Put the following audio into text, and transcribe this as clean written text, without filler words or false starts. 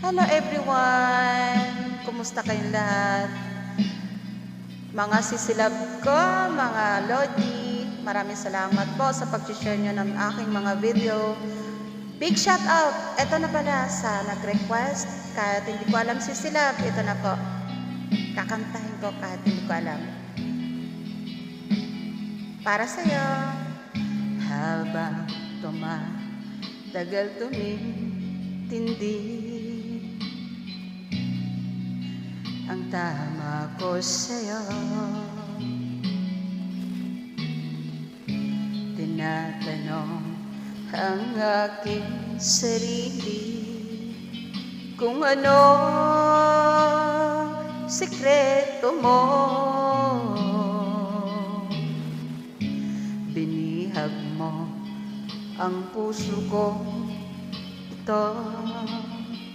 Hello everyone! Kumusta kayong lahat? Mga sisilab ko, mga lodi, maraming salamat po sa pag-share nyo ng aking mga video. Big shout out! Ito na pala sa nag-request, kahit hindi ko alam sisilab, ito na po. Kakantahin ko kahit hindi ko alam. Para sa'yo, habang tumatagal tumintindi ang tama ko sa'yo, tinatanong ang aking sarili kung ano sikreto mo. Binihag mo ang puso ko ito.